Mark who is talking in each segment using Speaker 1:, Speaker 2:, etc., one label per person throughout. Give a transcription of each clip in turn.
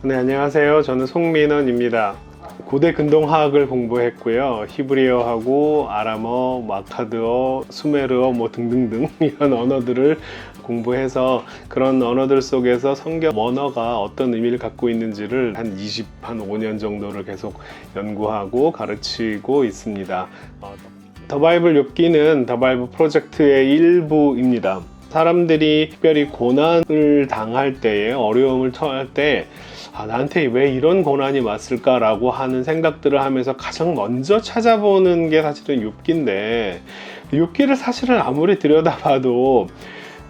Speaker 1: 네, 안녕하세요. 저는 송민원입니다. 고대 근동학을 공부했고요. 히브리어하고 아람어, 마카드어, 수메르어 등등등 이런 언어들을 공부해서 그런 언어들 속에서 성경 언어가 어떤 의미를 갖고 있는지를 한 5년 정도를 계속 연구하고 가르치고 있습니다. 더 바이블 욥기는 더 바이블 프로젝트의 일부입니다. 사람들이 특별히 고난을 당할 때에, 어려움을 처할 때 나한테 왜 이런 고난이 왔을까라고 하는 생각들을 하면서 가장 먼저 찾아보는 게 사실은 욥기인데, 욥기를 사실은 아무리 들여다봐도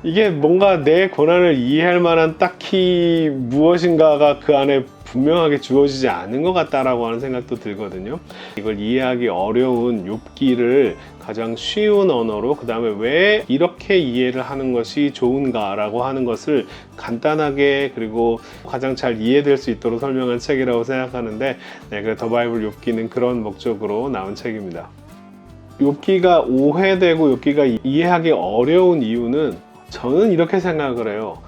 Speaker 1: 이게 뭔가 내 고난을 이해할 만한 딱히 무엇인가가 그 안에 분명하게 주어지지 않은 것 같다라고 하는 생각도 들거든요. 이걸 이해하기 어려운 욥기를 가장 쉬운 언어로, 그 다음에 왜 이렇게 이해를 하는 것이 좋은가 라고 하는 것을 간단하게 그리고 가장 잘 이해될 수 있도록 설명한 책이라고 생각하는데, 더 바이블 욥기는 그런 목적으로 나온 책입니다. 욥기가 오해되고 욥기가 이해하기 어려운 이유는 저는 이렇게 생각을 해요.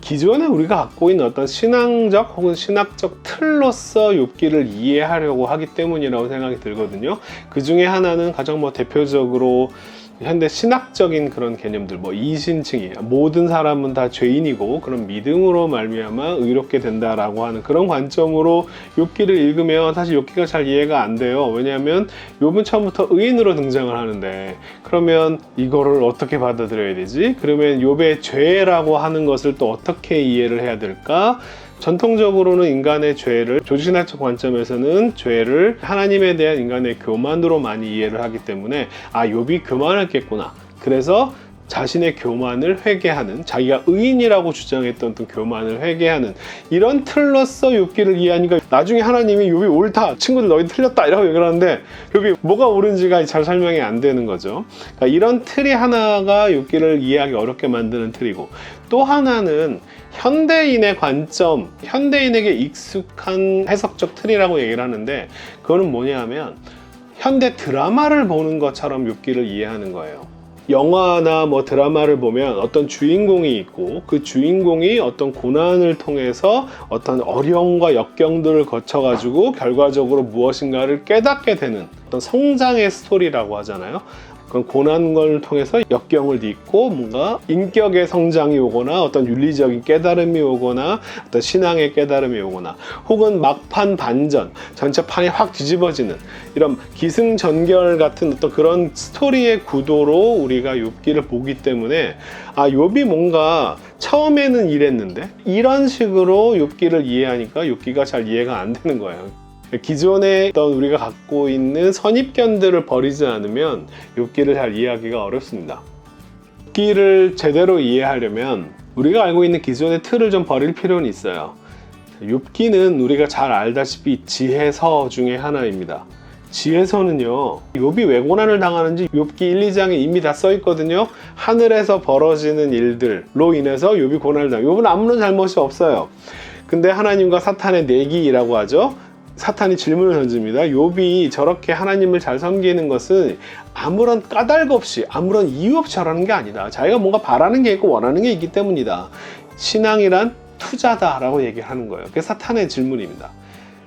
Speaker 1: 기존에 우리가 갖고 있는 어떤 신앙적 혹은 신학적 틀로서 욥기를 이해하려고 하기 때문이라고 생각이 들거든요. 그 중에 하나는 가장 대표적으로 현대 신학적인 그런 개념들, 이신칭의, 모든 사람은 다 죄인이고 그런 믿음으로 말미암아 의롭게 된다라고 하는 그런 관점으로 욥기를 읽으면 사실 욥기가 잘 이해가 안 돼요. 왜냐하면 욥은 처음부터 의인으로 등장을 하는데, 그러면 이거를 어떻게 받아들여야 되지? 그러면 욥의 죄라고 하는 것을 또 어떻게 이해를 해야 될까? 전통적으로는 인간의 죄를, 조직신학적 관점에서는 죄를 하나님에 대한 인간의 교만으로 많이 이해를 하기 때문에 욥이 교만했겠구나, 그래서 자신의 교만을 회개하는, 자기가 의인이라고 주장했던 어떤 교만을 회개하는 이런 틀로서 욥기를 이해하니까 나중에 하나님이 욥이 옳다, 친구들 너희 틀렸다 이라고 얘기를 하는데 욥이 뭐가 옳은지가 잘 설명이 안 되는 거죠. 그러니까 이런 틀이 하나가 욥기를 이해하기 어렵게 만드는 틀이고, 또 하나는 현대인의 관점, 현대인에게 익숙한 해석적 틀이라고 얘기를 하는데, 그거는 뭐냐 하면 현대 드라마를 보는 것처럼 욥기를 이해하는 거예요. 영화나 드라마를 보면 어떤 주인공이 있고 그 주인공이 어떤 고난을 통해서 어떤 어려움과 역경들을 거쳐가지고 결과적으로 무엇인가를 깨닫게 되는 어떤 성장의 스토리라고 하잖아요. 그런 고난을 통해서 역경을 딛고 뭔가 인격의 성장이 오거나 어떤 윤리적인 깨달음이 오거나 어떤 신앙의 깨달음이 오거나 혹은 막판 반전, 전체 판이 확 뒤집어지는 이런 기승전결 같은 어떤 그런 스토리의 구도로 우리가 욥기를 보기 때문에 욥이 뭔가 처음에는 이랬는데 이런 식으로 욥기를 이해하니까 욥기가 잘 이해가 안 되는 거예요. 기존에 어떤 우리가 갖고 있는 선입견들을 버리지 않으면 욥기를 잘 이해하기가 어렵습니다. 욥기를 제대로 이해하려면 우리가 알고 있는 기존의 틀을 좀 버릴 필요는 있어요. 욥기는 우리가 잘 알다시피 지혜서 중에 하나입니다. 지혜서는요, 욥이 왜 고난을 당하는지 욥기 1, 2장에 이미 다 써 있거든요. 하늘에서 벌어지는 일들로 인해서 욥이 고난을 당해요. 욥은 아무런 잘못이 없어요. 근데 하나님과 사탄의 내기라고 하죠. 사탄이 질문을 던집니다. 욥이 저렇게 하나님을 잘 섬기는 것은 아무런 까닭 없이, 아무런 이유 없이 저러는 게 아니다. 자기가 뭔가 바라는 게 있고 원하는 게 있기 때문이다. 신앙이란 투자다라고 얘기를 하는 거예요. 그게 사탄의 질문입니다.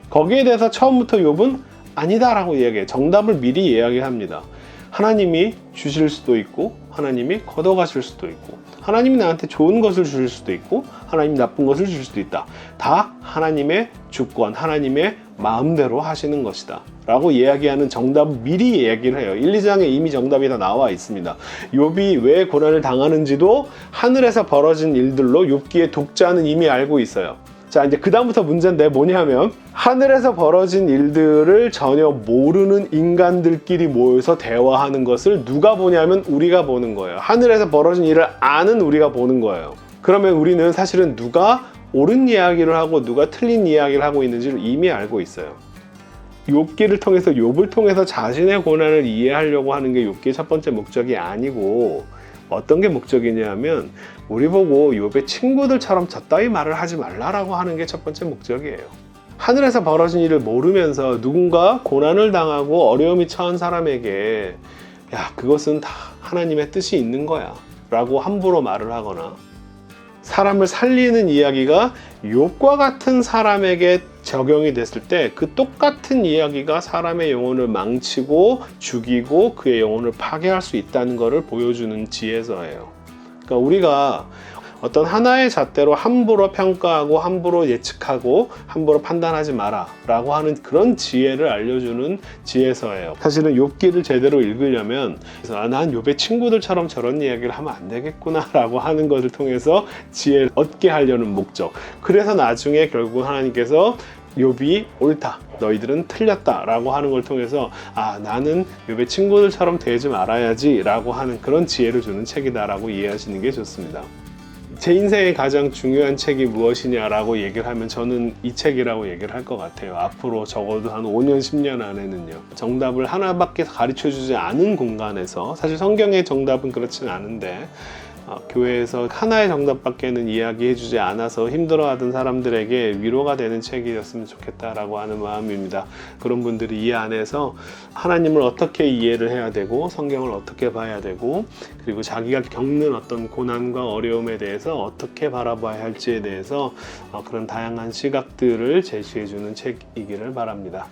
Speaker 1: 거기에 대해서 처음부터 욥은 아니다라고 이야기해요. 정답을 미리 이야기합니다. 하나님이 주실 수도 있고 하나님이 걷어가실 수도 있고 하나님이 나한테 좋은 것을 주실 수도 있고 하나님이 나쁜 것을 주실 수도 있다. 다 하나님의 주권, 하나님의 마음대로 하시는 것이다 라고 이야기하는 정답을 미리 이야기를 해요. 1, 2장에 이미 정답이 다 나와 있습니다. 욥이 왜 고난을 당하는지도 하늘에서 벌어진 일들로 욥기의 독자는 이미 알고 있어요. 자, 이제 그 다음부터 문제인데 뭐냐면 하늘에서 벌어진 일들을 전혀 모르는 인간들끼리 모여서 대화하는 것을 누가 보냐면 우리가 보는 거예요. 하늘에서 벌어진 일을 아는 우리가 보는 거예요. 그러면 우리는 사실은 누가 옳은 이야기를 하고 누가 틀린 이야기를 하고 있는지를 이미 알고 있어요. 욥기를 통해서, 욥을 통해서 자신의 고난을 이해하려고 하는 게 욥기의 첫 번째 목적이 아니고 어떤 게 목적이냐면 우리 보고 욥의 친구들처럼 저따위 말을 하지 말라라고 하는 게 첫 번째 목적이에요. 하늘에서 벌어진 일을 모르면서 누군가 고난을 당하고 어려움이 처한 사람에게 그것은 다 하나님의 뜻이 있는 거야 라고 함부로 말을 하거나 사람을 살리는 이야기가 욥과 같은 사람에게 적용이 됐을 때 그 똑같은 이야기가 사람의 영혼을 망치고 죽이고 그의 영혼을 파괴할 수 있다는 것을 보여주는 지혜서예요. 그러니까 우리가 어떤 하나의 잣대로 함부로 평가하고 함부로 예측하고 함부로 판단하지 마라 라고 하는 그런 지혜를 알려주는 지혜서예요. 사실은 욥기를 제대로 읽으려면 난 욥의 친구들처럼 저런 이야기를 하면 안 되겠구나 라고 하는 것을 통해서 지혜를 얻게 하려는 목적. 그래서 나중에 결국 하나님께서 욥이 옳다, 너희들은 틀렸다 라고 하는 걸 통해서 나는 욥의 친구들처럼 되지 말아야지 라고 하는 그런 지혜를 주는 책이다 라고 이해하시는 게 좋습니다. 제 인생의 가장 중요한 책이 무엇이냐라고 얘기를 하면 저는 이 책이라고 얘기를 할 것 같아요. 앞으로 적어도 한 5년, 10년 안에는요. 정답을 하나밖에 가르쳐주지 않은 공간에서, 사실 성경의 정답은 그렇진 않은데 교회에서 하나의 정답밖에는 이야기해주지 않아서 힘들어하던 사람들에게 위로가 되는 책이었으면 좋겠다라고 하는 마음입니다. 그런 분들이 이 안에서 하나님을 어떻게 이해를 해야 되고 성경을 어떻게 봐야 되고 그리고 자기가 겪는 어떤 고난과 어려움에 대해서 어떻게 바라봐야 할지에 대해서 그런 다양한 시각들을 제시해주는 책이기를 바랍니다.